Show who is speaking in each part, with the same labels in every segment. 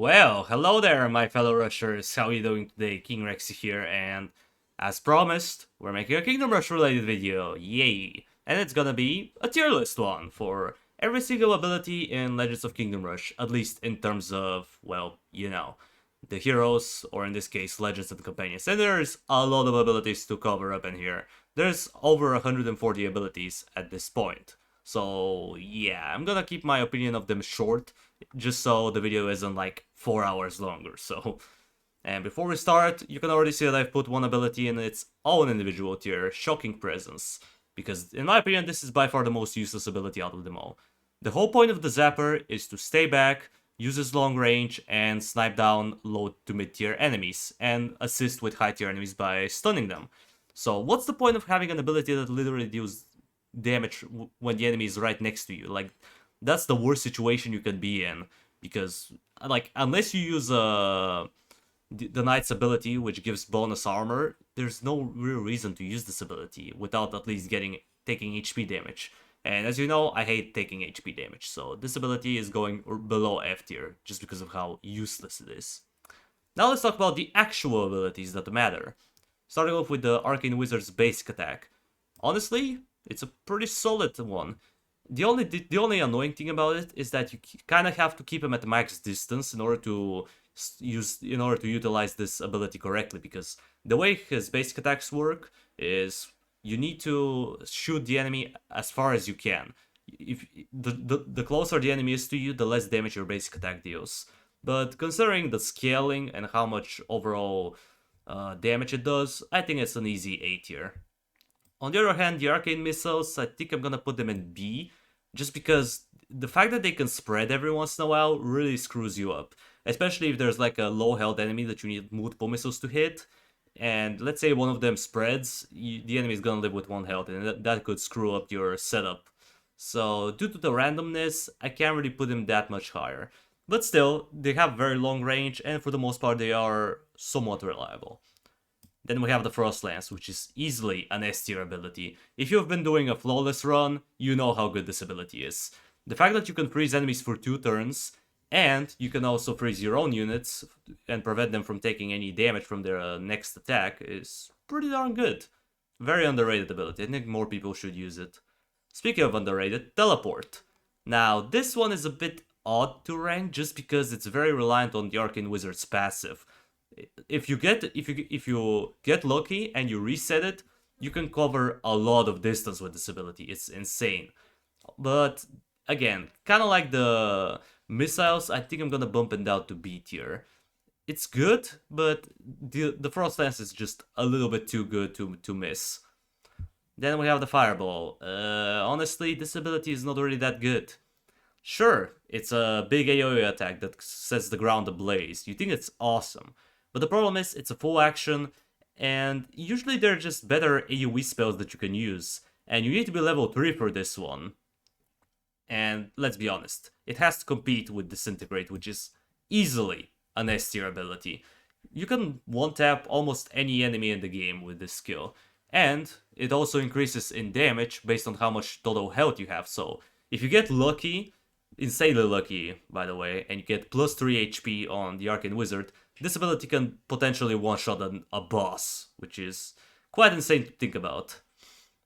Speaker 1: Well, hello there, my fellow rushers. How are you doing today? King Rex here, and as promised, we're making a Kingdom Rush related video. Yay! And it's gonna be a tier list one for every single ability in Legends of Kingdom Rush, at least in terms of, well, the heroes, or in this case, Legends and Companions. And there's a lot of abilities to cover up in here. There's over 140 abilities at this point. So, yeah, I'm gonna keep my opinion of them short just so the video isn't like 4 hours longer. So, and before we start, you can already see that I've put one ability in its own individual tier, Shocking Presence, because in my opinion this is by far the most useless ability out of them all. The whole point of the Zapper is to stay back, uses long range, and snipe down low to mid tier enemies, and assist with high tier enemies by stunning them. So what's the point of having an ability that literally deals damage when the enemy is right next to you? Like, that's the worst situation you can be in, because like unless you use the knight's ability, which gives bonus armor, there's no real reason to use this ability without at least taking HP damage. And as you know, I hate taking HP damage, so this ability is going below F tier just because of how useless it is. Now let's talk about the actual abilities that matter. Starting off with the Arcane Wizard's basic attack. Honestly, it's a pretty solid one. The only annoying thing about it is that you kind of have to keep him at max distance in order to utilize this ability correctly, because the way his basic attacks work is you need to shoot the enemy as far as you can. If the closer the enemy is to you, the less damage your basic attack deals. But considering the scaling and how much overall damage it does, I think it's an easy A tier. On the other hand, the arcane missiles, I think I'm gonna put them in B, just because the fact that they can spread every once in a while really screws you up. Especially if there's like a low health enemy that you need multiple missiles to hit, and let's say one of them spreads, the enemy is gonna live with 1 health, and that could screw up your setup. So due to the randomness, I can't really put them that much higher. But still, they have very long range, and for the most part they are somewhat reliable. Then we have the Frost Lance, which is easily an S tier ability. If you've been doing a flawless run, you know how good this ability is. The fact that you can freeze enemies for 2 turns, and you can also freeze your own units and prevent them from taking any damage from their next attack is pretty darn good. Very underrated ability. I think more people should use it. Speaking of underrated, Teleport. Now, this one is a bit odd to rank just because it's very reliant on the Arcane Wizard's passive. If you get lucky and you reset it, you can cover a lot of distance with this ability. It's insane. But again, kind of like the missiles, I think I'm gonna bump it down to B tier. It's good, but the Frost Lance is just a little bit too good to miss. Then we have the Fireball. Honestly, this ability is not really that good. Sure, it's a big AoE attack that sets the ground ablaze. You think it's awesome. But the problem is, it's a full action, and usually they're just better AoE spells that you can use. And you need to be level 3 for this one. And let's be honest, it has to compete with Disintegrate, which is easily an S tier ability. You can one-tap almost any enemy in the game with this skill. And it also increases in damage based on how much total health you have. So if you get lucky, insanely lucky by the way, and you get plus 3 HP on the Arcane Wizard, this ability can potentially one-shot a boss, which is quite insane to think about.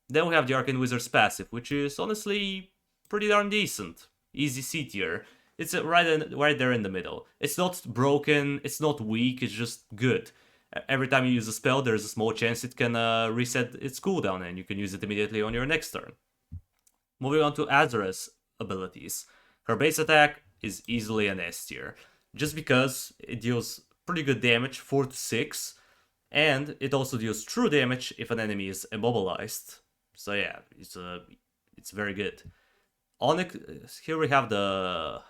Speaker 1: Then we have the Arcane Wizard's passive, which is honestly pretty darn decent. Easy C tier. It's right there in the middle. It's not broken, it's not weak, it's just good. Every time you use a spell, there's a small chance it can reset its cooldown, and you can use it immediately on your next turn. Moving on to Azra's abilities. Her base attack is easily an S tier, just because it deals pretty good damage, 4 to 6, and it also deals true damage if an enemy is immobilized. So yeah, it's very good. Onyx, here we have the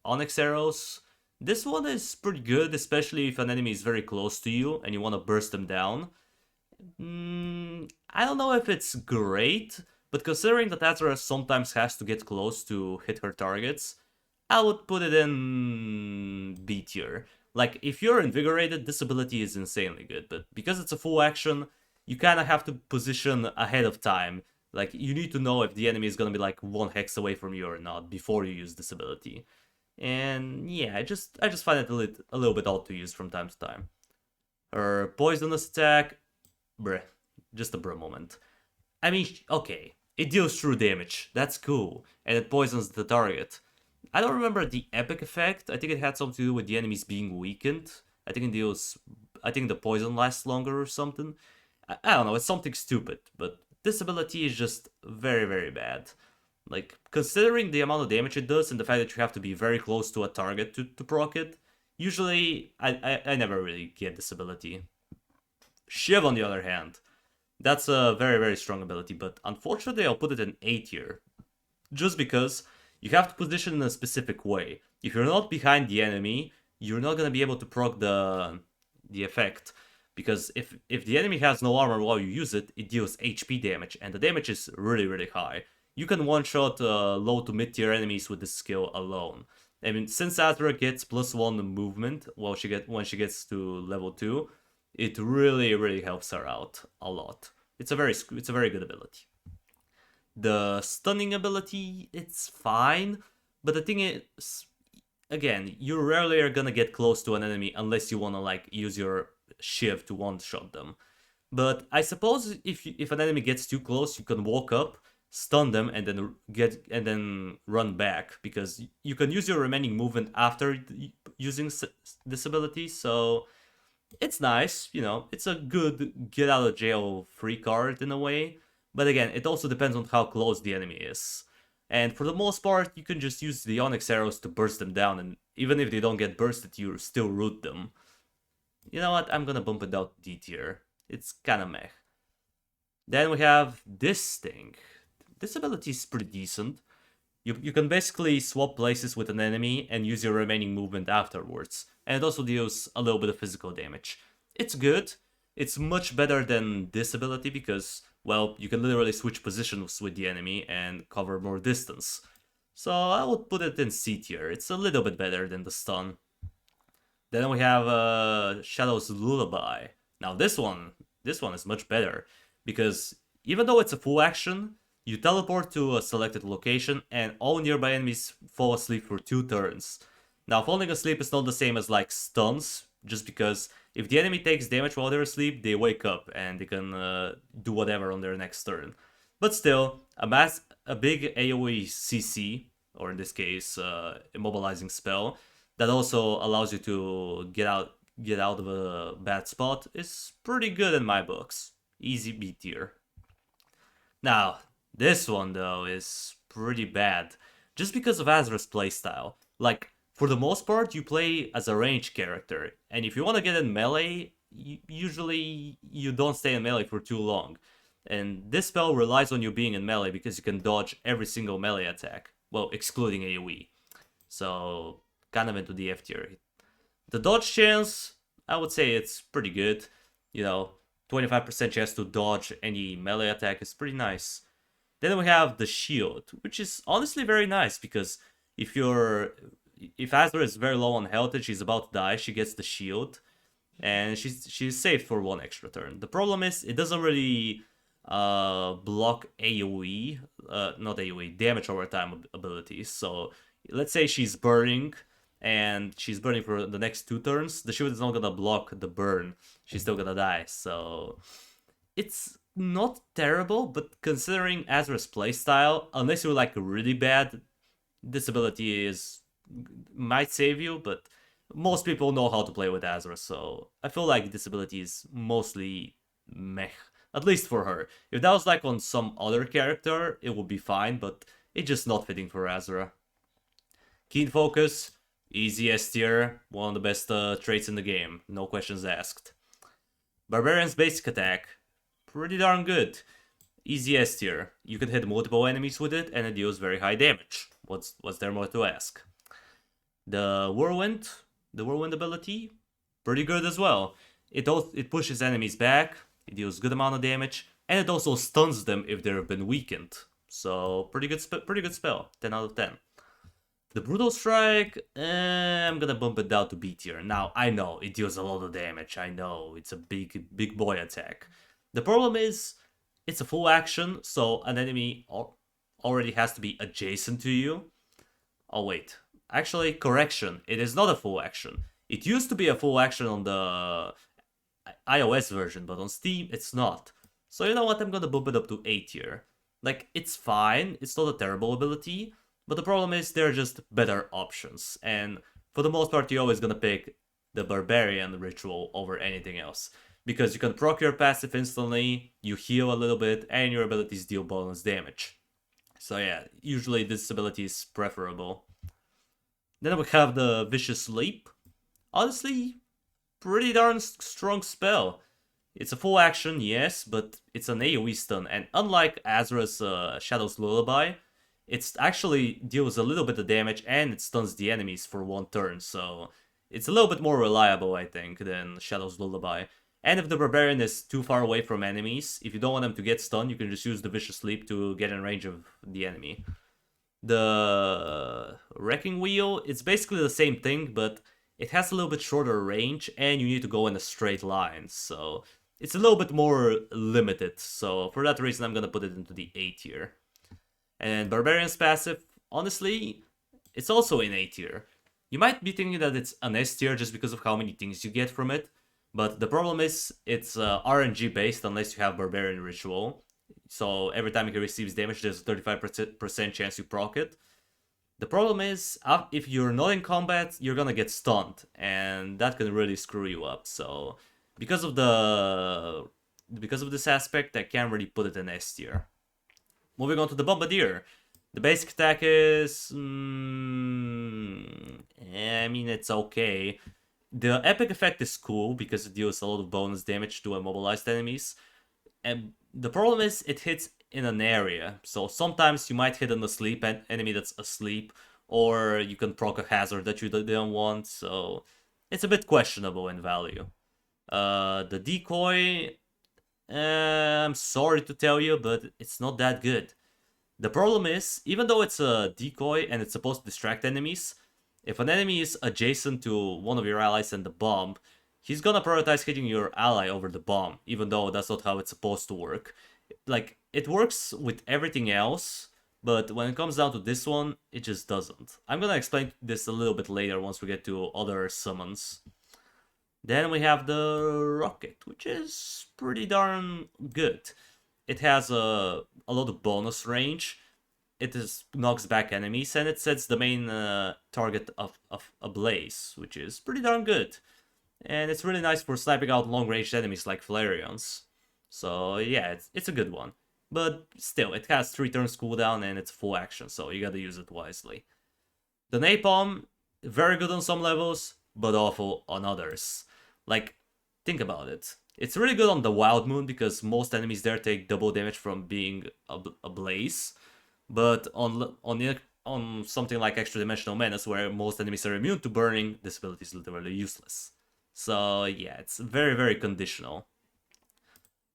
Speaker 1: Onyx arrows. This one is pretty good, especially if an enemy is very close to you and you want to burst them down. I don't know if it's great, but considering that Azra sometimes has to get close to hit her targets, I would put it in B tier. Like, if you're invigorated, this ability is insanely good, but because it's a full action, you kind of have to position ahead of time. Like, you need to know if the enemy is gonna be like 1 hex away from you or not before you use this ability. And yeah, I just find it a little bit odd to use from time to time. Her poisonous attack, bruh, just a bruh moment. I mean, okay, it deals true damage, that's cool, and it poisons the target. I don't remember the epic effect. I think it had something to do with the enemies being weakened. I think it deals. I think the poison lasts longer or something. I don't know. It's something stupid, but this ability is just very, very bad. Like, considering the amount of damage it does and the fact that you have to be very close to a target to proc it, usually I never really get this ability. Shiv, on the other hand, that's a very, very strong ability, but unfortunately I'll put it in A tier. Just because you have to position in a specific way. If you're not behind the enemy, you're not gonna be able to proc the effect. Because if the enemy has no armor while you use it, it deals HP damage, and the damage is really, really high. You can one-shot low to mid-tier enemies with this skill alone. I mean, since Azra gets +1 movement when she gets to level 2, it really, really helps her out a lot. It's a very good ability. The stunning ability, it's fine, but the thing is, again, you rarely are gonna get close to an enemy unless you wanna like use your shiv to one-shot them. But I suppose if an enemy gets too close, you can walk up, stun them, and then run back, because you can use your remaining movement after using this ability. So it's nice, you know. It's a good get out of jail free card in a way. But again, it also depends on how close the enemy is. And for the most part, you can just use the Onyx arrows to burst them down, and even if they don't get bursted, you still root them. You know what? I'm gonna bump it down to D tier. It's kinda meh. Then we have this thing. This ability is pretty decent. You can basically swap places with an enemy and use your remaining movement afterwards. And it also deals a little bit of physical damage. It's good. It's much better than this ability because, well, you can literally switch positions with the enemy and cover more distance. So I would put it in C tier. It's a little bit better than the stun. Then we have Shadow's Lullaby. Now this one is much better because even though it's a full action, you teleport to a selected location and all nearby enemies fall asleep for 2 turns. Now, falling asleep is not the same as like stuns, just because if the enemy takes damage while they're asleep, they wake up and they can do whatever on their next turn. But still, a big AoE CC, or in this case, immobilizing spell, that also allows you to get out of a bad spot is pretty good in my books. Easy B tier. Now, this one though is pretty bad, just because of Azra's playstyle. Like, for the most part, you play as a range character, and if you want to get in melee, usually you don't stay in melee for too long. And this spell relies on you being in melee because you can dodge every single melee attack. Well, excluding AoE. So, kind of into the F tier. The dodge chance, I would say it's pretty good. You know, 25% chance to dodge any melee attack is pretty nice. Then we have the shield, which is honestly very nice because if Azra is very low on health and she's about to die, she gets the shield, and she's safe for 1 extra turn. The problem is it doesn't really block AoE, not AoE, damage over time abilities. So let's say she's burning, and she's burning for the next 2 turns. The shield is not gonna block the burn. She's still gonna die. So it's not terrible, but considering Azra's playstyle, unless you're like really bad, this ability might save you, but most people know how to play with Azra, so I feel like this ability is mostly meh, at least for her. If that was like on some other character, it would be fine, but it's just not fitting for Azra. Keen Focus, easy S tier, one of the best traits in the game, no questions asked. Barbarian's basic attack, pretty darn good. Easy S tier. You can hit multiple enemies with it and it deals very high damage. What's there more to ask? The Whirlwind ability, pretty good as well. It pushes enemies back, it deals good amount of damage, and it also stuns them if they've been weakened. So pretty good spell. 10 out of 10. The Brutal Strike, I'm gonna bump it down to B tier. Now, I know, it deals a lot of damage. I know, it's a big boy attack. The problem is, it's a full action, so an enemy already has to be adjacent to you. Oh wait, Actually, correction. It is not a full action. It used to be a full action on the iOS version, but on Steam, it's not. So you know what? I'm gonna bump it up to A tier. Like, it's fine. It's not a terrible ability. But the problem is there are just better options. And for the most part, you're always gonna pick the Barbarian ritual over anything else. Because you can proc your passive instantly, you heal a little bit, and your abilities deal bonus damage. So yeah, usually this ability is preferable. Then we have the Vicious Leap. Honestly, pretty darn strong spell. It's a full action, yes, but it's an AoE stun, and unlike Azra's Shadow's Lullaby, it actually deals a little bit of damage and it stuns the enemies for one turn, so it's a little bit more reliable, I think, than Shadow's Lullaby. And if the Barbarian is too far away from enemies, if you don't want them to get stunned, you can just use the Vicious Leap to get in range of the enemy. The Wrecking Wheel, it's basically the same thing, but it has a little bit shorter range, and you need to go in a straight line, so it's a little bit more limited. So for that reason, I'm gonna put it into the A tier. And Barbarian's passive, honestly, it's also in A tier. You might be thinking that it's an S tier just because of how many things you get from it, but the problem is it's RNG based unless you have Barbarian Ritual. So every time it receives damage, there's a 35% chance you proc it. The problem is, if you're not in combat, you're gonna get stunned, and that can really screw you up. So because of this aspect, I can't really put it in S tier. Moving on to the Bombardier. The basic attack is... I mean, it's okay. The epic effect is cool because it deals a lot of bonus damage to immobilized enemies. And the problem is it hits in an area. So sometimes you might hit an asleep enemy that's asleep, or you can proc a hazard that you didn't want. So it's a bit questionable in value. The decoy... I'm sorry to tell you, but it's not that good. The problem is, even though it's a decoy and it's supposed to distract enemies, if an enemy is adjacent to one of your allies and the bomb, he's gonna prioritize hitting your ally over the bomb, even though that's not how it's supposed to work. Like, it works with everything else, but when it comes down to this one, it just doesn't. I'm gonna explain this a little bit later once we get to other summons. Then we have the Rocket, which is pretty darn good. It has a lot of bonus range. It knocks back enemies, and it sets the main target of a blaze, which is pretty darn good. And it's really nice for sniping out long-range enemies like Flareons. So yeah, it's a good one. But still, it has 3 turns cooldown and it's full action, so you gotta use it wisely. The Napalm, very good on some levels, but awful on others. Like, think about it. It's really good on the Wild Moon because most enemies there take double damage from being a blaze. But on something like Extra Dimensional Menace, where most enemies are immune to burning, this ability is literally useless. So yeah, it's very, very conditional.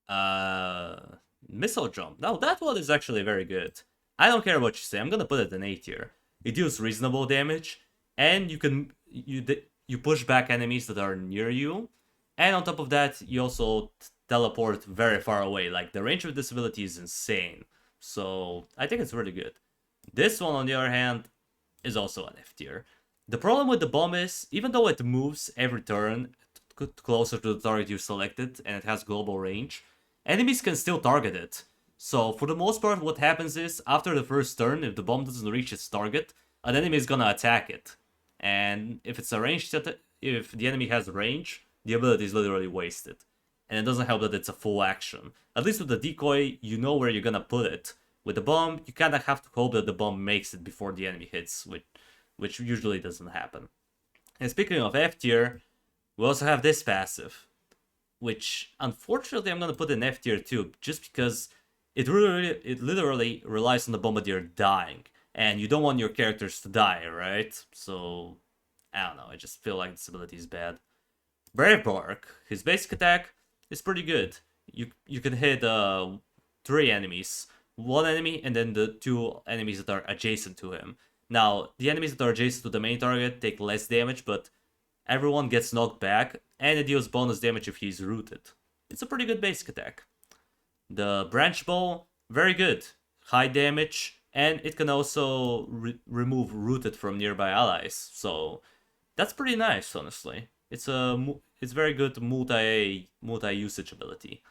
Speaker 1: Missile Jump. Now that one is actually very good. I don't care what you say, I'm gonna put it in A tier. It deals reasonable damage, and you push back enemies that are near you, and on top of that, you also teleport very far away. Like, the range of this ability is insane. So I think it's really good. This one, on the other hand, is also an F tier. The problem with the bomb is, even though it moves every turn closer to the target you selected, and it has global range, enemies can still target it. So for the most part, what happens is, after the first turn, if the bomb doesn't reach its target, an enemy is gonna attack it. And if it's a ranged if the enemy has range, the ability is literally wasted. And it doesn't help that it's a full action. At least with the decoy, you know where you're gonna put it. With the bomb, you kinda have to hope that the bomb makes it before the enemy hits, which usually doesn't happen. And speaking of F tier, we also have this passive, which unfortunately I'm gonna put in F tier too, just because it literally relies on the Bombardier dying, and you don't want your characters to die, right? So I don't know, I just feel like this ability is bad. Bravebark, his basic attack is pretty good. You can hit 3 enemies, 1 enemy, and then the 2 enemies that are adjacent to him. Now, the enemies that are adjacent to the main target take less damage, but everyone gets knocked back, and it deals bonus damage if he's rooted. It's a pretty good basic attack. The Branch Bow, very good. High damage, and it can also remove rooted from nearby allies. So that's pretty nice, honestly. It's very good multi usage ability.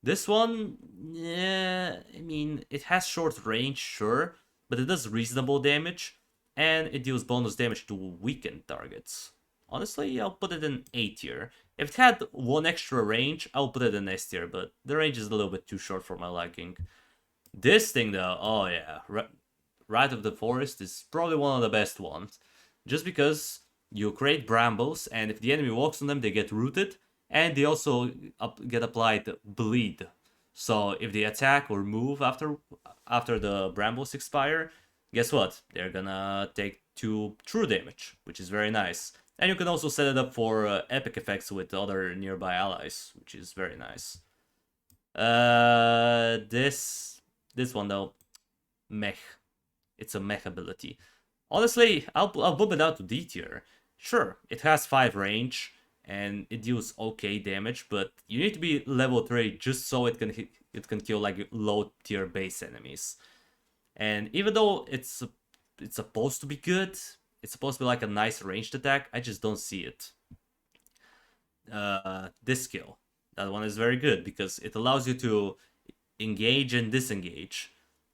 Speaker 1: This one, yeah, I mean, it has short range, sure, but it does reasonable damage, and it deals bonus damage to weakened targets. Honestly, I'll put it in A tier. If it had one extra range, I'll put it in S tier, but the range is a little bit too short for my liking. This thing, though, oh yeah, Rite of the Forest is probably one of the best ones, just because you create brambles, and if the enemy walks on them, they get rooted, and they also get applied bleed. So if they attack or move after the brambles expire, guess what? They're gonna take 2 true damage, which is very nice. And you can also set it up for epic effects with other nearby allies, which is very nice. This one though, mech. It's a mech ability. Honestly, I'll bump it out to D tier. Sure, it has 5 range and it deals okay damage, but you need to be level 3 just so it can kill like low tier base enemies. And even though it's supposed to be good, it's supposed to be like a nice ranged attack, I just don't see it. This skill, that one is very good because it allows you to engage and disengage.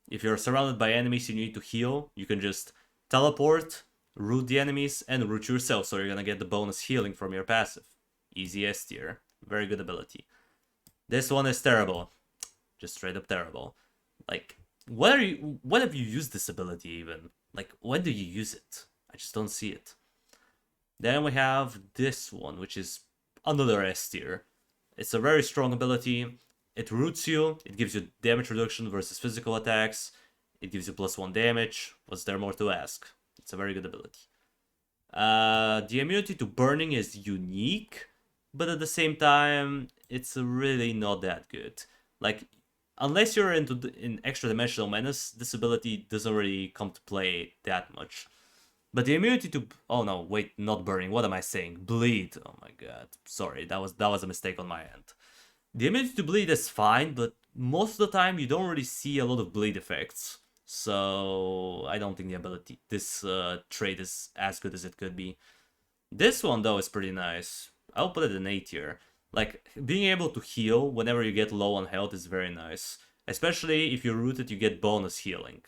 Speaker 1: If you're surrounded by enemies you need to heal, you can just teleport, root the enemies, and root yourself, so you're gonna get the bonus healing from your passive. Easy S tier. Very good ability. This one is terrible. Just straight up terrible. Like, when have you used this ability even? Like, when do you use it? I just don't see it. Then we have this one, which is another S tier. It's a very strong ability. It roots you, it gives you damage reduction versus physical attacks, it gives you +1 damage. Was there more to ask? It's a very good ability. The immunity to burning is unique, but at the same time, it's really not that good. Like, unless you're in Extra Dimensional Menace, this ability doesn't really come to play that much. But the immunity to... Oh no, wait, not burning. What am I saying? Bleed. Oh my god. Sorry, that was a mistake on my end. The immunity to bleed is fine, but most of the time you don't really see a lot of bleed effects. So I don't think this trait is as good as it could be. This one though is pretty nice. I'll put it in A tier. Like, being able to heal whenever you get low on health is very nice. Especially if you're rooted, you get bonus healing.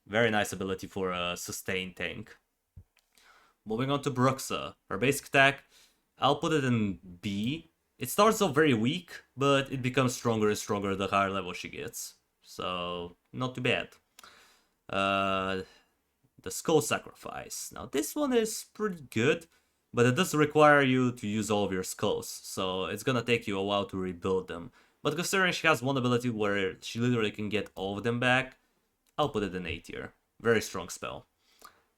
Speaker 1: Very nice ability for a sustained tank. Moving on to Brooka. Her basic attack, I'll put it in B. It starts off very weak, but it becomes stronger and stronger the higher level she gets. So, not too bad. The Skull Sacrifice. Now, this one is pretty good, but it does require you to use all of your skulls, so it's gonna take you a while to rebuild them. But considering she has one ability where she literally can get all of them back, I'll put it in A tier. Very strong spell.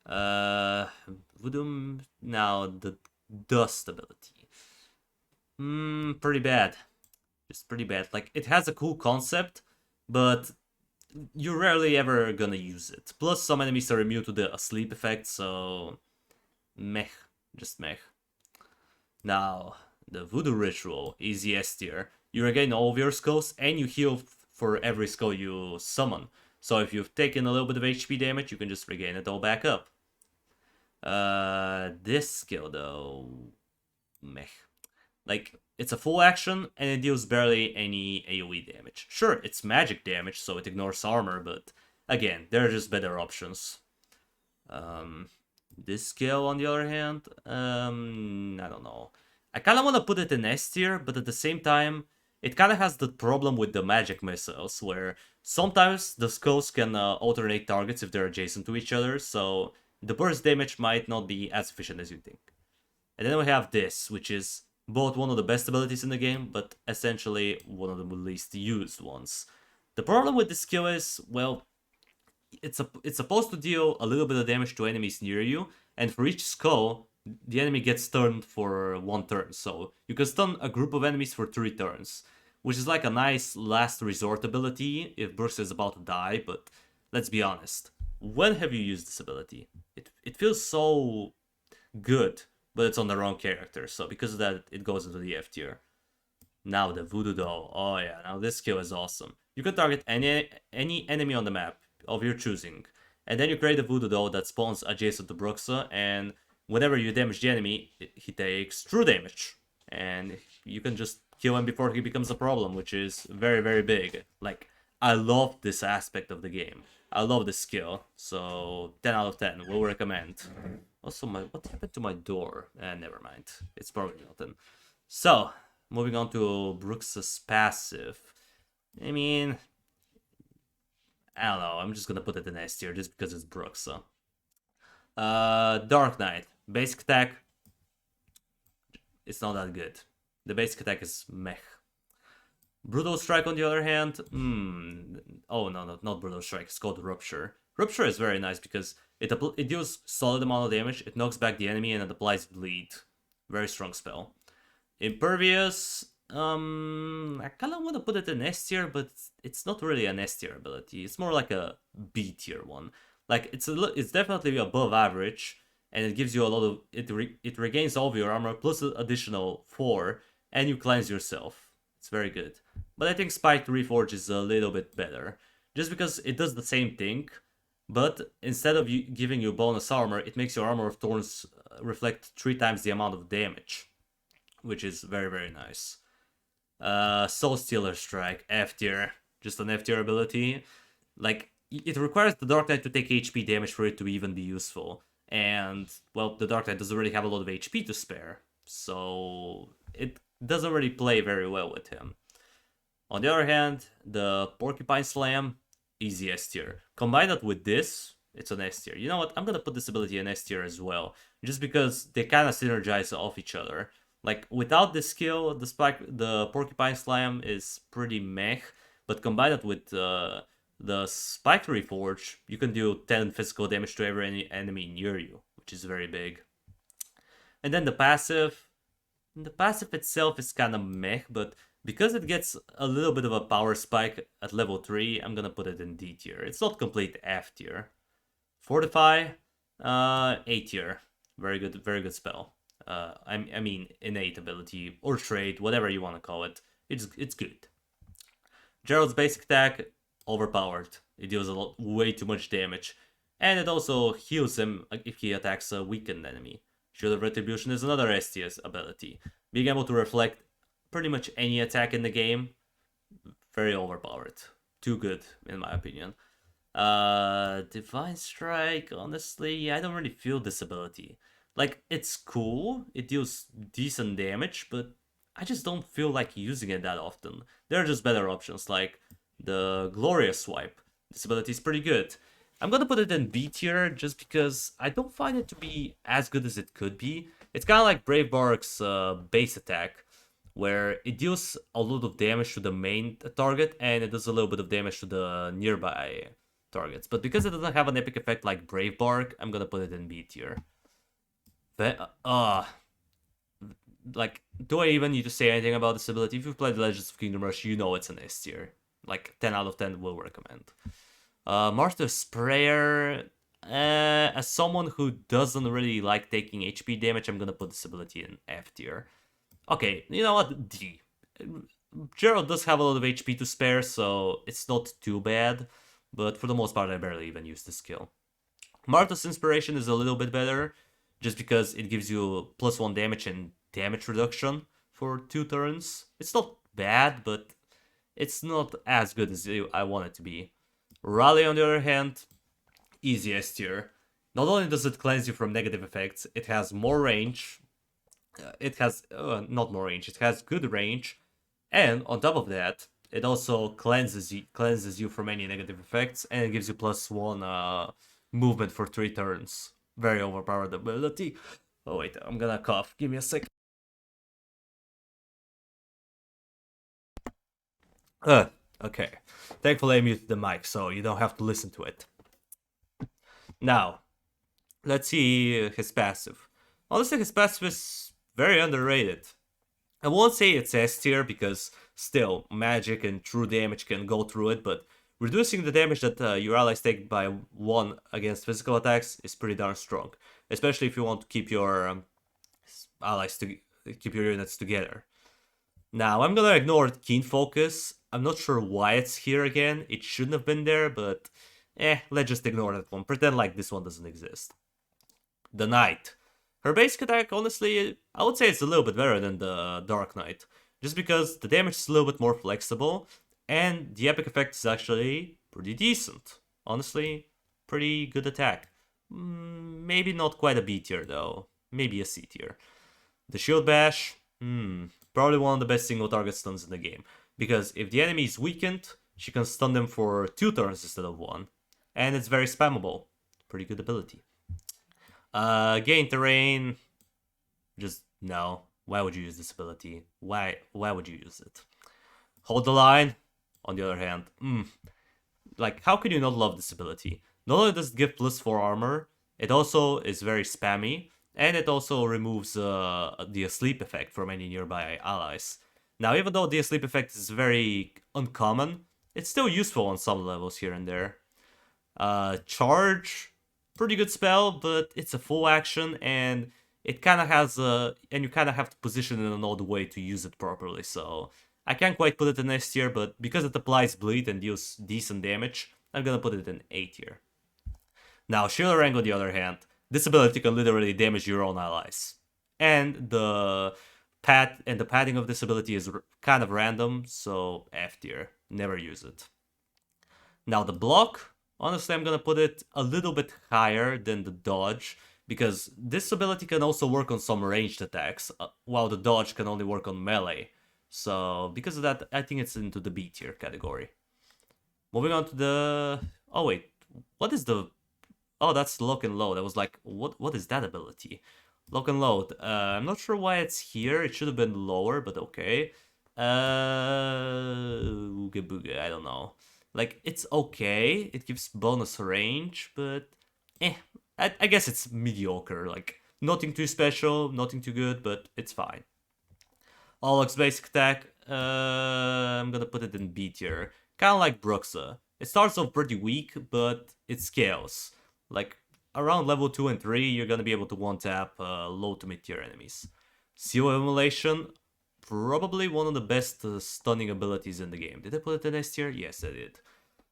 Speaker 1: Voodoo. Now, the Dust ability. Pretty bad. Just pretty bad. Like, it has a cool concept, but you're rarely ever gonna use it. Plus, some enemies are immune to the asleep effect, so... Meh. Just meh. Now, the Voodoo Ritual, easy S tier. You regain all of your skulls, and you heal for every skull you summon. So if you've taken a little bit of HP damage, you can just regain it all back up. This skill, though... Meh. Like, it's a full action, and it deals barely any AoE damage. Sure, it's magic damage, so it ignores armor, but again, there are just better options. This skill, on the other hand, I don't know. I kind of want to put it in S tier, but at the same time, it kind of has the problem with the magic missiles, where sometimes the skulls can alternate targets if they're adjacent to each other, so the burst damage might not be as efficient as you think. And then we have this, which is both one of the best abilities in the game, but essentially one of the least used ones. The problem with this skill is, well, it's supposed to deal a little bit of damage to enemies near you, and for each skull, the enemy gets stunned for 1 turn. So you can stun a group of enemies for 3 turns, which is like a nice last resort ability if Brooks is about to die, but let's be honest. When have you used this ability? It feels so good, but it's on the wrong character, so because of that, it goes into the F tier. Now the Voodoo Doll. Oh yeah, now this skill is awesome. You can target any enemy on the map. of your choosing. And then you create a voodoo doll that spawns adjacent to Brooka, and whenever you damage the enemy, he takes true damage. And you can just kill him before he becomes a problem, which is very, very big. Like, I love this aspect of the game. I love this skill, so 10 out of 10, will recommend. Also, what happened to my door? Never mind, it's probably nothing. So, moving on to Brooks' passive. I mean, I don't know, I'm just gonna put it in S tier just because it's Brooks. Dark Knight, basic attack, it's not that good. The basic attack is meh. Brutal Strike on the other hand, oh no, not Brutal Strike, it's called Rupture. Rupture is very nice because it deals solid amount of damage, it knocks back the enemy, and it applies bleed. Very strong spell. Impervious, I kinda wanna put it in S tier, but it's not really an S tier ability, it's more like a B tier one. Like, it's definitely above average, and it gives you a lot of, it regains all of your armor, plus an additional 4, and you cleanse yourself. It's very good. But I think Spiked Reforge is a little bit better. Just because it does the same thing, but instead of giving you bonus armor, it makes your Armor of Thorns reflect 3 times the amount of damage. Which is very, very nice. Soul Stealer Strike, F tier. Just an F tier ability. Like, it requires the Dark Knight to take HP damage for it to even be useful. And, well, the Dark Knight doesn't really have a lot of HP to spare. So, it doesn't really play very well with him. On the other hand, the Porcupine Slam, easy S tier. Combine that with this, it's an S tier. You know what, I'm gonna put this ability in S tier as well, just because they kind of synergize off each other. Like, without this skill, the Porcupine Slam is pretty meh, but combine it with the Spiked Reforge, you can do 10 physical damage to every enemy near you, which is very big. And then the passive itself is kind of meh, but because it gets a little bit of a power spike at level 3, I'm gonna put it in D tier. It's not complete F tier. Fortify, A tier. Very good spell. I mean, innate ability, or trait, whatever you want to call it. It's good. Gerald's basic attack, overpowered. It deals way too much damage. And it also heals him if he attacks a weakened enemy. Shield of Retribution is another STS ability. Being able to reflect pretty much any attack in the game, very overpowered. Too good, in my opinion. Divine Strike, honestly, I don't really feel this ability. Like, it's cool, it deals decent damage, but I just don't feel like using it that often. There are just better options, like the Glorious Swipe. This ability is pretty good. I'm gonna put it in B tier just because I don't find it to be as good as it could be. It's kind of like Bravebark's base attack, where it deals a lot of damage to the main target and it does a little bit of damage to the nearby targets. But because it doesn't have an epic effect like Bravebark, I'm gonna put it in B tier. Like, do I even need to say anything about this ability? If you've played Legends of Kingdom Rush, you know it's an S tier. Like, 10 out of 10 will recommend. Martyr Sprayer, as someone who doesn't really like taking HP damage, I'm gonna put this ability in F tier. Okay, you know what? D. Gerald does have a lot of HP to spare, so it's not too bad, but for the most part, I barely even use the skill. Martha's Inspiration is a little bit better, just because it gives you +1 damage and damage reduction for 2 turns. It's not bad, but it's not as good as I want it to be. Rally, on the other hand, easy S tier. Not only does it cleanse you from negative effects, it has more range. It has, not more range, it has good range. And on top of that, it also cleanses you from any negative effects, and it gives you +1 movement for 3 turns. Very overpowered ability. Oh wait, I'm gonna cough. Give me a sec. Okay. Thankfully I muted the mic, so you don't have to listen to it. Now, let's see his passive. Honestly, his passive is very underrated. I won't say it's S tier, because still, magic and true damage can go through it, but reducing the damage that your allies take by 1 against physical attacks is pretty darn strong. Especially if you want to keep your keep your units together. Now, I'm gonna ignore Keen Focus. I'm not sure why it's here again. It shouldn't have been there, but let's just ignore that one. Pretend like this one doesn't exist. The Knight. Her basic attack, honestly, I would say it's a little bit better than the Dark Knight. Just because the damage is a little bit more flexible, and the epic effect is actually pretty decent. Honestly, pretty good attack. Maybe not quite a B tier though. Maybe a C tier. The Shield Bash, probably one of the best single target stuns in the game. Because if the enemy is weakened, she can stun them for 2 turns instead of 1. And it's very spammable. Pretty good ability. Gain terrain, just no. Why would you use this ability? Why would you use it? Hold the line, on the other hand, like, how can you not love this ability? Not only does it give +4 armor, it also is very spammy, and it also removes the asleep effect from any nearby allies. Now, even though the asleep effect is very uncommon, it's still useful on some levels here and there. Charge, pretty good spell, but it's a full action, and it kind of has and you kind of have to position it in an odd way to use it properly, so I can't quite put it in S tier, but because it applies bleed and deals decent damage, I'm gonna put it in A tier. Now, Shieldrang on the other hand, this ability can literally damage your own allies. And the padding of this ability is kind of random, so F tier. Never use it. Now the block, honestly I'm gonna put it a little bit higher than the dodge, because this ability can also work on some ranged attacks, while the dodge can only work on melee. So because of that, I think it's into the B tier category. Moving on to the... Oh wait, what is the... Oh, that's lock and load. I was like, what is that ability? Lock and load. I'm not sure why it's here. It should have been lower, but okay. Ooga booga, I don't know. Like, it's okay. It gives bonus range, but I guess it's mediocre. Like, nothing too special, nothing too good, but it's fine. Allux basic attack, I'm gonna put it in B tier. Kind of like Brooka. It starts off pretty weak, but it scales. Like, around level 2 and 3, you're gonna be able to one-tap low to mid-tier enemies. Seal Immolation, probably one of the best stunning abilities in the game. Did I put it in S tier? Yes, I did.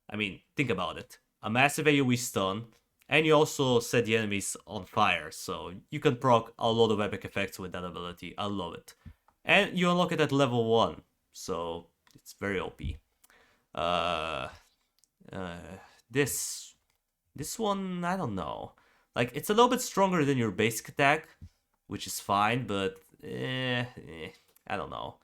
Speaker 1: I mean, think about it. A massive AoE stun, and you also set the enemies on fire, so you can proc a lot of epic effects with that ability. I love it. And you unlock it at level 1, so it's very OP. This one, I don't know. Like, it's a little bit stronger than your basic attack, which is fine, but I don't know.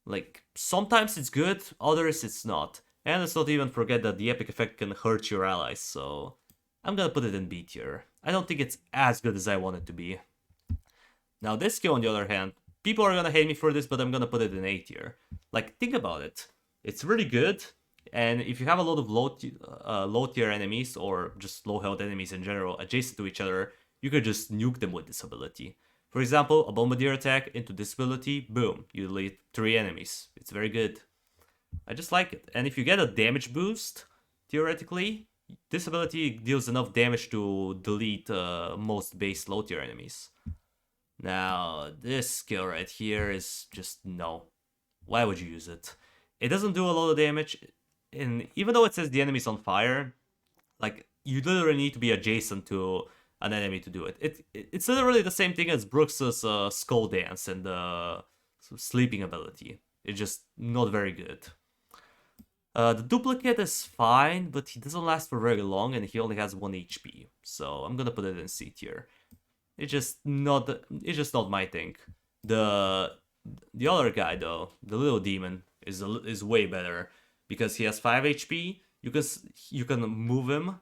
Speaker 1: Like, sometimes it's good, others it's not. And let's not even forget that the epic effect can hurt your allies, so I'm gonna put it in B tier. I don't think it's as good as I want it to be. Now this skill, on the other hand, people are gonna hate me for this, but I'm gonna put it in A tier. Like, think about it. It's really good, and if you have a lot of low tier enemies, or just low health enemies in general, adjacent to each other, you could just nuke them with this ability. For example, a Bombardier attack into this ability, boom, you delete 3 enemies. It's very good. I just like it. And if you get a damage boost, theoretically, this ability deals enough damage to delete most base low tier enemies. Now, this skill right here is just no. Why would you use it? It doesn't do a lot of damage, and even though it says the enemy's on fire, like, you literally need to be adjacent to an enemy to do it. It's literally the same thing as Brooks' Skull Dance and the sleeping ability. It's just not very good. The duplicate is fine, but he doesn't last for very long, and he only has 1 HP. So I'm gonna put it in C tier. It's just not my thing. The other guy though, the little demon, is way better because he has 5 HP. You can move him.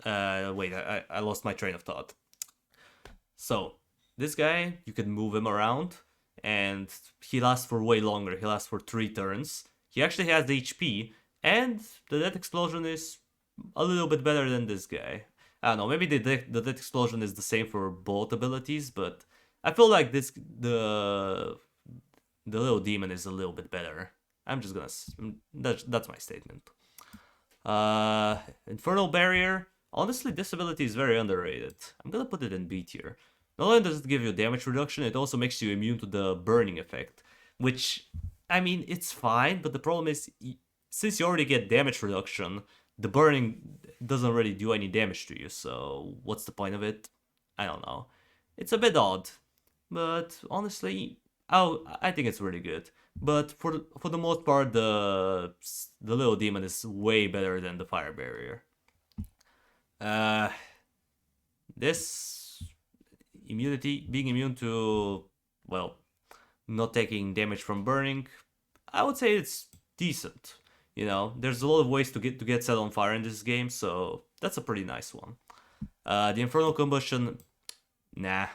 Speaker 1: Wait, I lost my train of thought. So this guy, you can move him around, and he lasts for way longer. He lasts for 3 turns. He actually has the HP, and the death explosion is a little bit better than this guy. I don't know, maybe the death explosion is the same for both abilities, but I feel like the little demon is a little bit better. I'm just gonna... That's my statement. Infernal Barrier. Honestly, this ability is very underrated. I'm gonna put it in B tier. Not only does it give you damage reduction, it also makes you immune to the burning effect. Which, I mean, it's fine, but the problem is since you already get damage reduction, the burning doesn't really do any damage to you, so what's the point of it? I don't know. It's a bit odd, but honestly, I think it's really good. But for the most part, the little demon is way better than the fire barrier. Uh, this immunity, being immune to, well, not taking damage from burning, I would say it's decent. You know, there's a lot of ways to get set on fire in this game, so that's a pretty nice one. The infernal combustion, nah,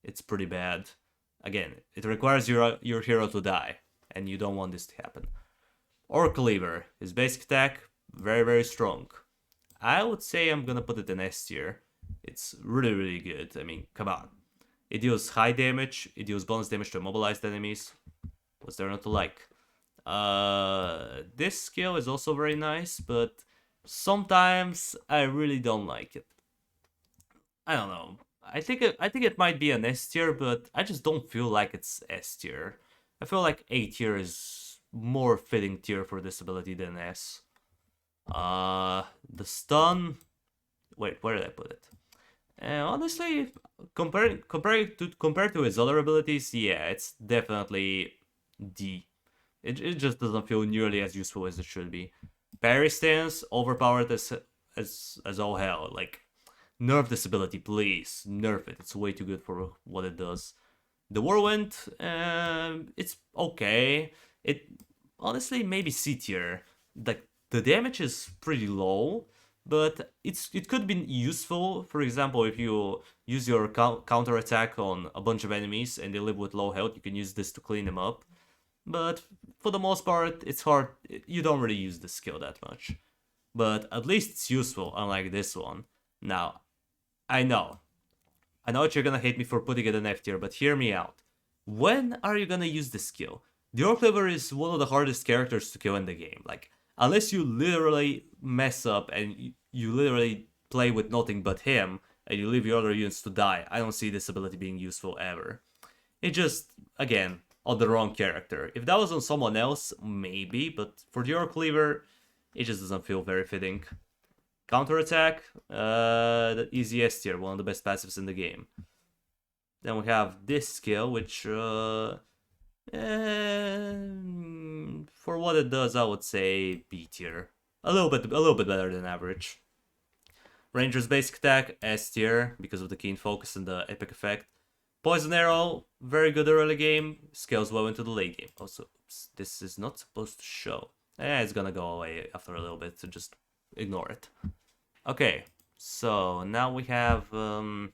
Speaker 1: it's pretty bad. Again, it requires your hero to die, and you don't want this to happen. Theor Cleaver, his basic attack, very strong. I would say I'm gonna put it in S tier. It's really good. I mean, come on. It deals high damage, it deals bonus damage to immobilized enemies. What's there not to like? This skill is also very nice, but sometimes I really don't like it. I don't know. I think it might be an S tier, but I just don't feel like it's S tier. I feel like A tier is more fitting tier for this ability than S. The stun. Wait, where did I put it? Honestly, compared to his other abilities, yeah, it's definitely D. It just doesn't feel nearly as useful as it should be. Parry stance, overpowered as all hell. Like, nerf this ability, please. Nerf it. It's way too good for what it does. The Whirlwind, it's okay. It honestly maybe C tier. Like, the damage is pretty low, but it could be useful. For example, if you use your counter attack on a bunch of enemies and they live with low health, you can use this to clean them up. But for the most part, it's hard. You don't really use the skill that much. But at least it's useful, unlike this one. Now, I know that you're gonna hate me for putting it in F tier, but hear me out. When are you gonna use this skill? Theor Cleaver is one of the hardest characters to kill in the game. Like, unless you literally mess up and you literally play with nothing but him, and you leave your other units to die, I don't see this ability being useful ever. It just, again, on the wrong character. If that was on someone else, maybe, but for Theor Cleaver, it just doesn't feel very fitting. Counterattack, the easy S tier, one of the best passives in the game. Then we have this skill, which, for what it does, I would say B tier. A little bit better than average. Ranger's basic attack, S tier, because of the keen focus and the epic effect. Poison Arrow, very good early game, scales well into the late game. Also, oops, this is not supposed to show. It's gonna go away after a little bit, so just ignore it. Okay, so now we have, oh,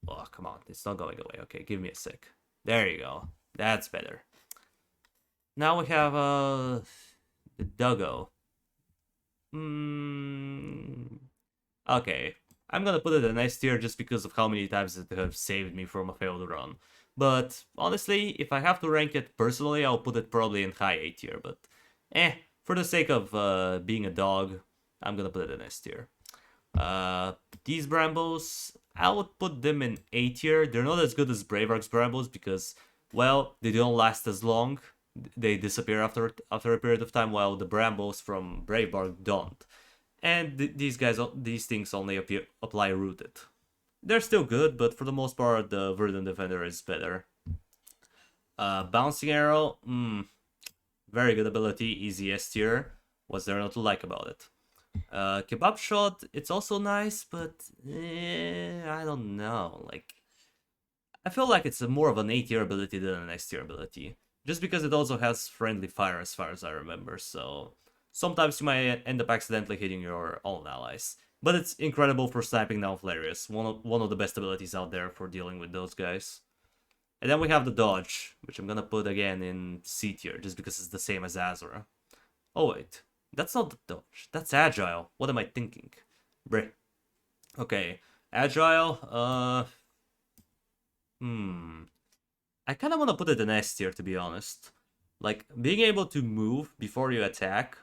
Speaker 1: come on, it's not going away. Okay, give me a sec. There you go. That's better. Now we have, the Duggo. Okay, I'm gonna put it in S tier just because of how many times it have saved me from a failed run. But honestly, if I have to rank it personally, I'll put it probably in high A tier. But for the sake of being a dog, I'm gonna put it in S tier. These Brambles, I would put them in A tier. They're not as good as Bravebark's Brambles because, well, they don't last as long. They disappear after a period of time, while the Brambles from Bravebark don't. And these things only apply rooted. They're still good, but for the most part, the Verdant Defender is better. Bouncing Arrow, very good ability, easy S tier. What's there not to like about it? Kebab Shot, it's also nice, but I don't know. Like, I feel like it's more of an A tier ability than an S tier ability, just because it also has friendly fire, as far as I remember. So sometimes you might end up accidentally hitting your own allies. But it's incredible for sniping down Flareus, one of the best abilities out there for dealing with those guys. And then we have the Dodge, which I'm gonna put again in C tier, just because it's the same as Azra. Oh wait, that's not the Dodge, that's Agile. What am I thinking? Breh. Okay, Agile, I kinda wanna put it in S tier, to be honest. Like, being able to move before you attack,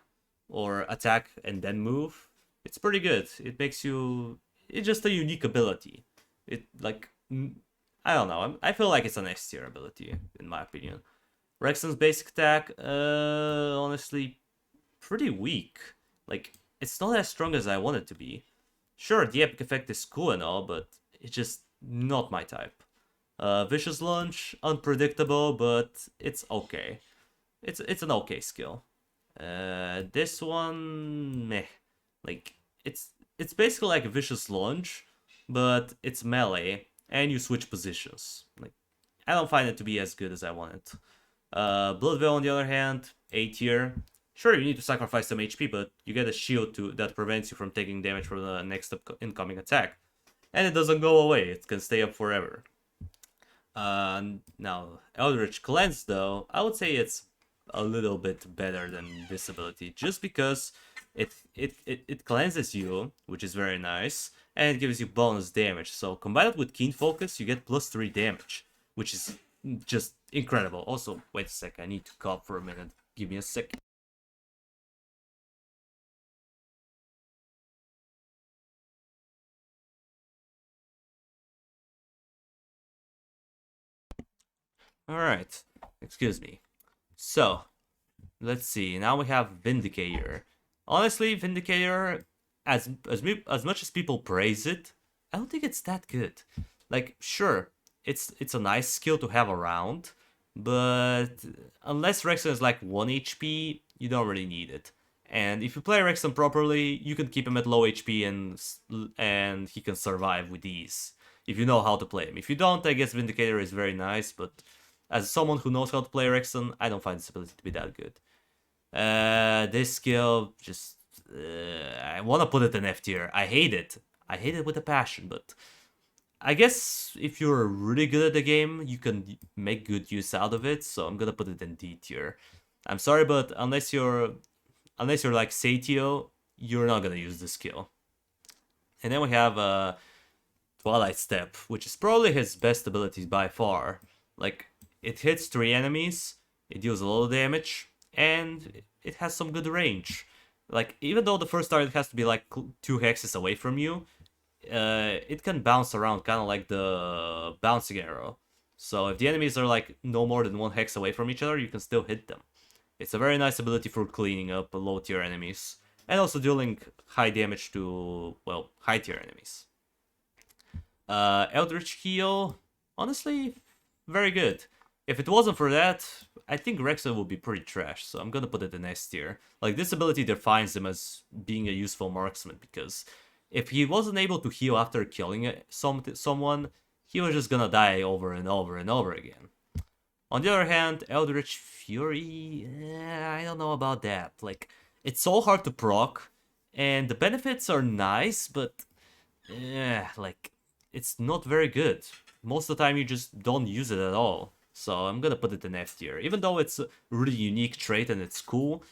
Speaker 1: or attack and then move, it's pretty good. It makes you... It's just a unique ability. It, like... I don't know. I feel like it's an S tier ability, in my opinion. Rexon's basic attack, honestly, pretty weak. Like, it's not as strong as I want it to be. Sure, the epic effect is cool and all, but it's just not my type. Vicious Lunge, unpredictable, but it's okay. It's an okay skill. This one, meh. Like, it's basically like a Vicious Lunge, but it's melee, and you switch positions. Like, I don't find it to be as good as I want it. Blood Veil, on the other hand, A tier. Sure, you need to sacrifice some HP, but you get a shield that prevents you from taking damage from the next incoming attack. And it doesn't go away, it can stay up forever. Now, Eldritch Cleanse, though, I would say it's a little bit better than this ability, just because it cleanses you, which is very nice, and it gives you bonus damage. So combined with Keen Focus, you get +3 damage, which is just incredible. Also, wait a sec, I need to cough for a minute. Give me a sec. Alright, excuse me. So, let's see, now we have Vindicator. Honestly, Vindicator, as much as people praise it, I don't think it's that good. Like, sure, it's a nice skill to have around, but unless Rexon is like 1 HP, you don't really need it. And if you play Rexon properly, you can keep him at low HP and he can survive with ease. If you know how to play him. If you don't, I guess Vindicator is very nice, but as someone who knows how to play Rexon, I don't find this ability to be that good. This skill, just... I want to put it in F tier. I hate it. I hate it with a passion, but... I guess if you're really good at the game, you can make good use out of it, so I'm gonna put it in D tier. I'm sorry, but unless you're like Satio, you're not gonna use this skill. And then we have Twilight Step, which is probably his best ability by far. Like, it hits 3 enemies, it deals a lot of damage, and it has some good range. Like, even though the first target has to be like 2 hexes away from you, it can bounce around kind of like the bouncing arrow. So if the enemies are like no more than 1 hex away from each other, you can still hit them. It's a very nice ability for cleaning up low tier enemies. And also dealing high damage to, well, high tier enemies. Eldritch Heal, honestly, very good. If it wasn't for that, I think Rexon would be pretty trash, so I'm gonna put it in S tier. Like, this ability defines him as being a useful marksman, because if he wasn't able to heal after killing someone, he was just gonna die over and over and over again. On the other hand, Eldritch Fury, I don't know about that. Like, it's so hard to proc, and the benefits are nice, but like, it's not very good. Most of the time you just don't use it at all. So I'm gonna put it in F tier. Even though it's a really unique trait and it's cool,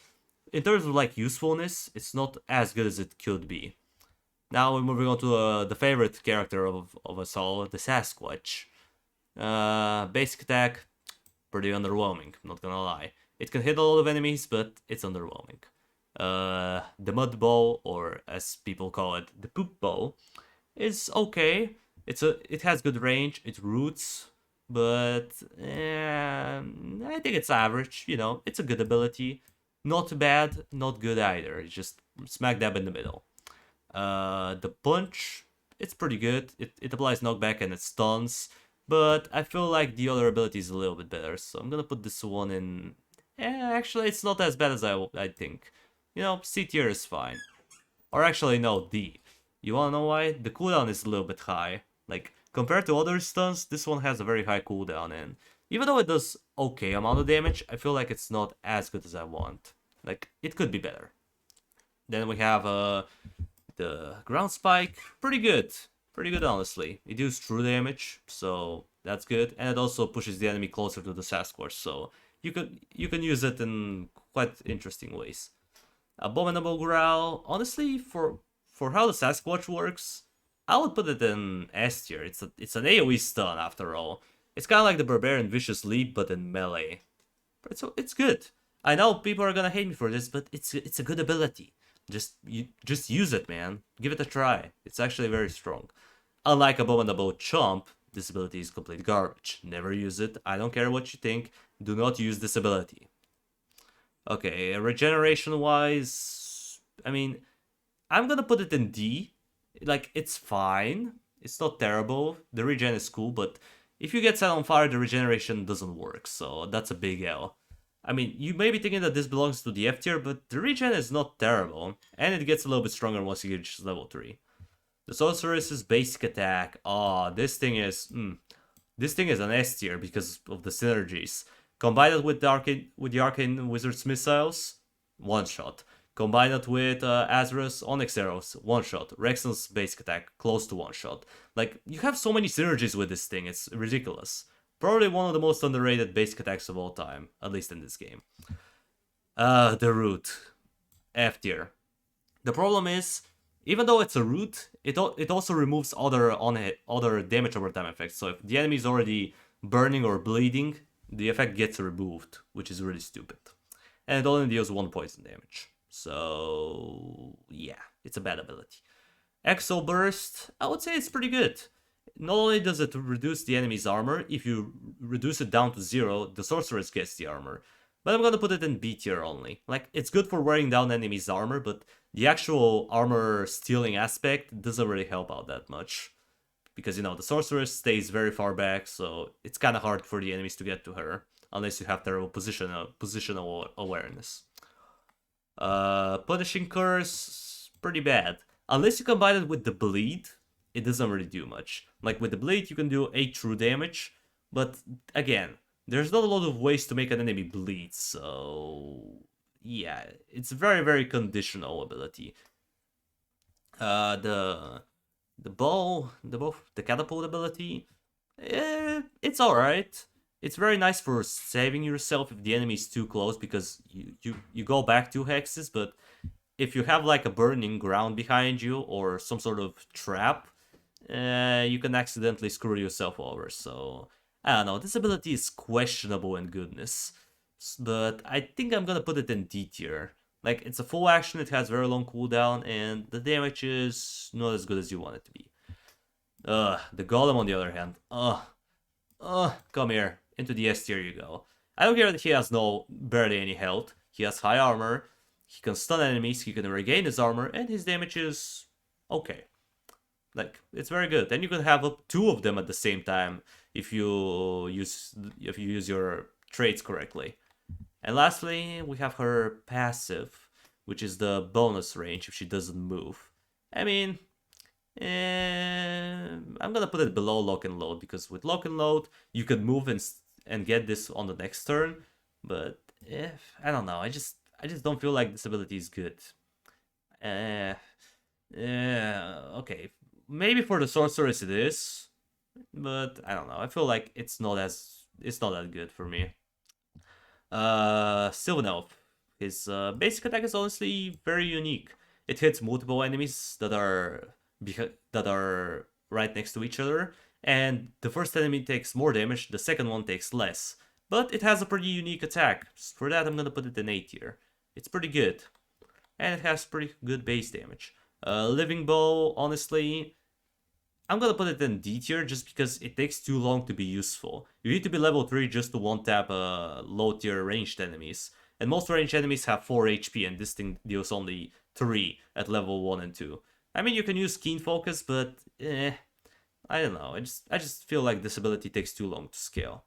Speaker 1: in terms of like usefulness, it's not as good as it could be. Now we're moving on to the favorite character of us all, the Sasquatch. Basic attack, pretty underwhelming, not gonna lie. It can hit a lot of enemies, but it's underwhelming. The Mud Bow, or as people call it, the Poop Bow, is okay. It has good range, it roots, but I think it's average, you know, it's a good ability. Not bad, not good either, it's just smack dab in the middle. The punch, it's pretty good. It applies knockback and it stuns, but I feel like the other ability is a little bit better, so I'm gonna put this one in... actually, it's not as bad as I think. You know, C tier is fine. Or actually, no, D. You wanna know why? The cooldown is a little bit high. Like, compared to other stuns, this one has a very high cooldown, and even though it does okay amount of damage, I feel like it's not as good as I want. Like, it could be better. Then we have the ground spike, pretty good. Pretty good, honestly. It deals true damage, so that's good. And it also pushes the enemy closer to the Sasquatch, so you can use it in quite interesting ways. Abominable Growl, honestly, for how the Sasquatch works, I would put it in S tier. It's an AoE stun after all. It's kind of like the Barbarian Vicious Leap, but in melee. It's good. I know people are gonna hate me for this, but it's a good ability. Just use it, man. Give it a try. It's actually very strong. Unlike Abominable Chomp, this ability is complete garbage. Never use it. I don't care what you think. Do not use this ability. Okay, regeneration-wise, I mean, I'm gonna put it in D. Like, it's fine. It's not terrible. The regen is cool, but if you get set on fire, the regeneration doesn't work, so that's a big L. I mean, you may be thinking that this belongs to the F tier, but the regen is not terrible, and it gets a little bit stronger once you reach level 3. The Sorceress's basic attack, this thing is an S tier because of the synergies. Combine it with the Arcane Wizard's missiles, one shot. Combine it with Azra's Onyx arrows, one shot. Rexon's basic attack, close to one shot. Like, you have so many synergies with this thing, it's ridiculous. Probably one of the most underrated basic attacks of all time, at least in this game. The root, F tier. The problem is, even though it's a root, it also removes other damage over time effects. So if the enemy is already burning or bleeding, the effect gets removed, which is really stupid. And it only deals 1 poison damage. So yeah, it's a bad ability. Exo Burst, I would say it's pretty good. Not only does it reduce the enemy's armor, if you reduce it down to 0, the Sorceress gets the armor. But I'm gonna put it in B tier only. Like, it's good for wearing down enemies' armor, but the actual armor stealing aspect doesn't really help out that much. Because, you know, the Sorceress stays very far back, so it's kind of hard for the enemies to get to her. Unless you have terrible positional awareness. Punishing Curse, pretty bad. Unless you combine it with the Bleed, it doesn't really do much. Like, with the Bleed, you can do 8 true damage, but again, there's not a lot of ways to make an enemy bleed, so yeah, it's very, very conditional ability. The catapult ability, it's alright. It's very nice for saving yourself if the enemy is too close, because you go back 2 hexes, but if you have like a burning ground behind you or some sort of trap, you can accidentally screw yourself over, so I don't know, this ability is questionable in goodness, but I think I'm gonna put it in D tier. Like, it's a full action, it has very long cooldown, and the damage is not as good as you want it to be. The Golem on the other hand, come here, into the S tier you go. I don't care that he has barely any health, he has high armor, he can stun enemies, he can regain his armor, and his damage is okay. Like, it's very good. Then you can have up 2 of them at the same time if you use your traits correctly. And lastly, we have her passive, which is the bonus range if she doesn't move. I mean, I'm gonna put it below lock and load, because with lock and load you can move and get this on the next turn. But I don't know. I just don't feel like this ability is good. Okay. Maybe for the Sorceress it is, but I don't know. I feel like it's not that good for me. Sylvan Elf. His basic attack is honestly very unique. It hits multiple enemies that are right next to each other, and the first enemy takes more damage, the second one takes less. But it has a pretty unique attack. For that, I'm gonna put it in A tier. It's pretty good, and it has pretty good base damage. Living Bow, honestly, I'm gonna put it in D tier just because it takes too long to be useful. You need to be level 3 just to one-tap low tier ranged enemies. And most ranged enemies have 4 HP, and this thing deals only 3 at level 1 and 2. I mean, you can use Keen Focus, but I don't know. I just feel like this ability takes too long to scale.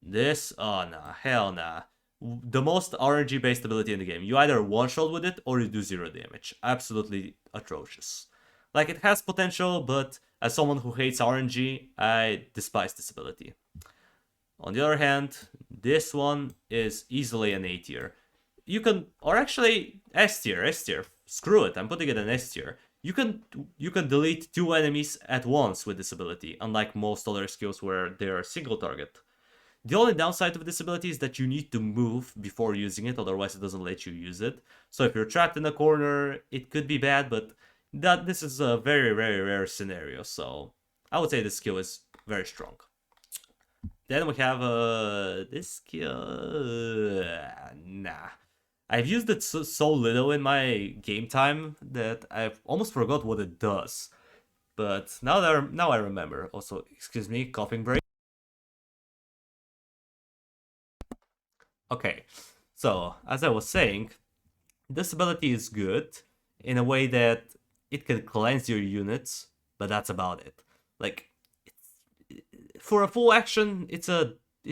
Speaker 1: This, oh nah, hell nah. The most RNG based ability in the game. You either one-shot with it or you do 0 damage. Absolutely atrocious. Like, it has potential, but as someone who hates RNG, I despise this ability. On the other hand, this one is easily an A tier. You can, or actually S tier. Screw it, I'm putting it in S tier. You can delete 2 enemies at once with this ability, unlike most other skills where they are single target. The only downside of this ability is that you need to move before using it, otherwise it doesn't let you use it. So if you're trapped in a corner, it could be bad, but this is a very, very rare scenario, so I would say this skill is very strong. Then we have this skill. Nah. I've used it so little in my game time that I've almost forgot what it does. But now I remember. Also, excuse me, coughing break. Okay, So, as I was saying, this ability is good in a way that it can cleanse your units, but that's about it. Like, for a full action, it's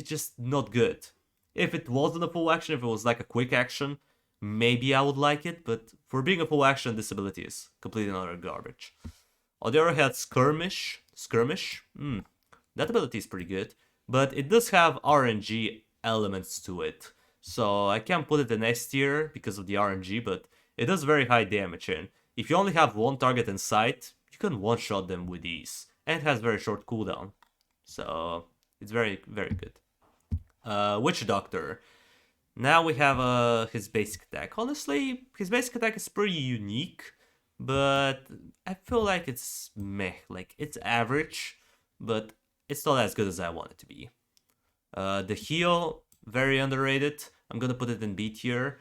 Speaker 1: just not good. If it wasn't a full action, if it was like a quick action, maybe I would like it, but for being a full action, this ability is completely utter garbage. On the other hand, Skirmish, that ability is pretty good, but it does have RNG elements to it. So I can't put it in S tier because of the RNG, but it does very high damage, and if you only have one target in sight, you can one-shot them with ease. And it has very short cooldown. So it's very, very good. Witch Doctor. Now we have his basic attack. Honestly, his basic attack is pretty unique, but I feel like it's meh. Like, it's average, but it's not as good as I want it to be. The heal, very underrated. I'm gonna put it in B tier.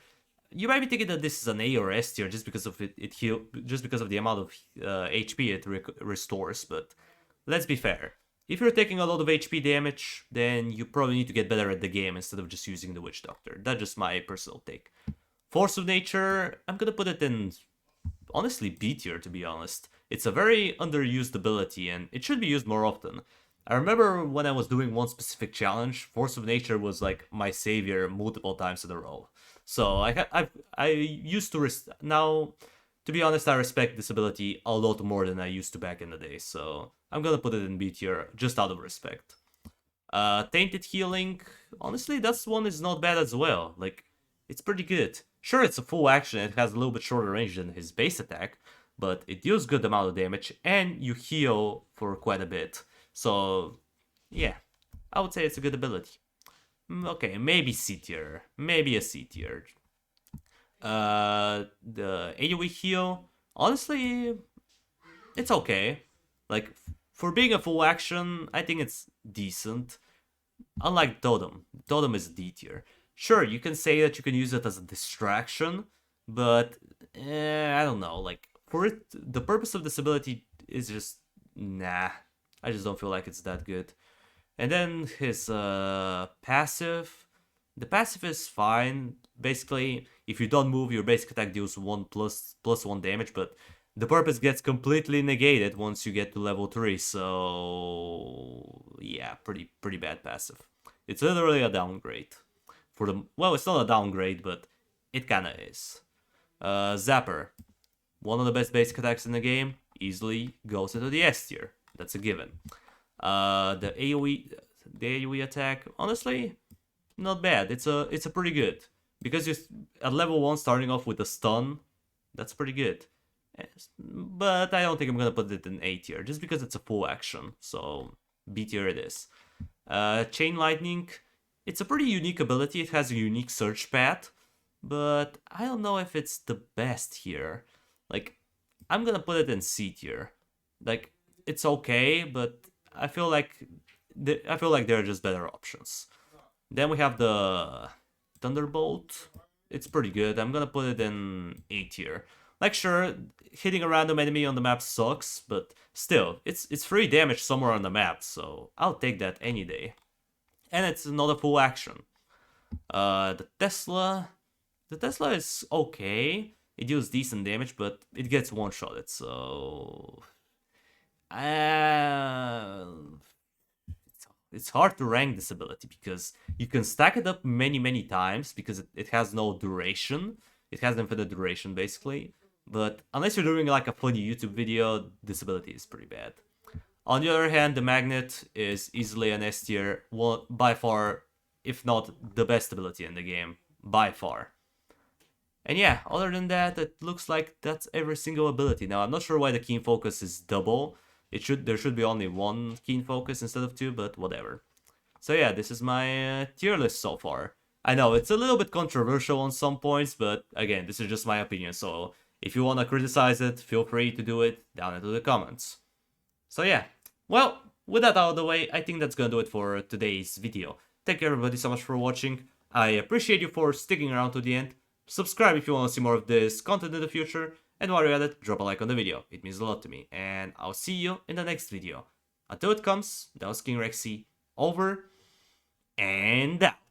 Speaker 1: You might be thinking that this is an A or S tier just because of just because of the amount of HP it restores, but let's be fair. If you're taking a lot of HP damage, then you probably need to get better at the game instead of just using the Witch Doctor. That's just my personal take. Force of Nature, I'm gonna put it in, honestly, B tier, to be honest. It's a very underused ability, and it should be used more often. I remember when I was doing one specific challenge, Force of Nature was like my savior multiple times in a row. So I used to now, to be honest, I respect this ability a lot more than I used to back in the day. So I'm gonna put it in B tier just out of respect. Tainted Healing, honestly, that one is not bad as well. Like, it's pretty good. Sure, it's a full action. It has a little bit shorter range than his base attack, but it deals good amount of damage and you heal for quite a bit. So yeah, I would say it's a good ability. Okay, maybe C tier. Maybe a C tier. The AoE heal, honestly, it's okay. Like, for being a full action, I think it's decent. Unlike Totem. Totem is D tier. Sure, you can say that you can use it as a distraction, but I don't know. Like, for it, the purpose of this ability is just, nah. I just don't feel like it's that good. And then his passive. The passive is fine. Basically, if you don't move, your basic attack deals 1 plus 1 damage, but the purpose gets completely negated once you get to level 3, so yeah, pretty bad passive. It's literally a downgrade. Well, it's not a downgrade, but it kinda is. Zapper. One of the best basic attacks in the game, easily goes into the S tier. That's a given. The AoE attack, honestly, not bad. It's a pretty good, because you're at level 1 starting off with a stun. That's pretty good. But I don't think I'm gonna put it in A tier just because it's a full action. So B tier it is. Chain Lightning, it's a pretty unique ability. It has a unique search path, but I don't know if it's the best here. Like, I'm gonna put it in C tier. Like, it's okay, but I feel like there are just better options. Then we have the Thunderbolt. It's pretty good. I'm gonna put it in A tier. Like, sure, hitting a random enemy on the map sucks, but still, it's free damage somewhere on the map, so I'll take that any day. And it's not a full action. The Tesla is okay. It deals decent damage, but it gets one-shotted, so it's hard to rank this ability because you can stack it up many times because it has no duration. It has infinite duration, basically. But unless you're doing like a funny YouTube video, this ability is pretty bad. On the other hand, the Magnet is easily an S tier, by far, if not the best ability in the game, by far. And yeah, other than that, it looks like that's every single ability. Now, I'm not sure why the Keen Focus is double. There should be only 1 Keen Focus instead of 2, but whatever. So yeah, this is my tier list so far. I know, it's a little bit controversial on some points, but again, this is just my opinion, so if you want to criticize it, feel free to do it down into the comments. So yeah, well, with that out of the way, I think that's gonna do it for today's video. Thank you everybody so much for watching. I appreciate you for sticking around to the end. Subscribe if you want to see more of this content in the future. And while you're at it, drop a like on the video. It means a lot to me. And I'll see you in the next video. Until it comes, that was King Rexy. Over and out.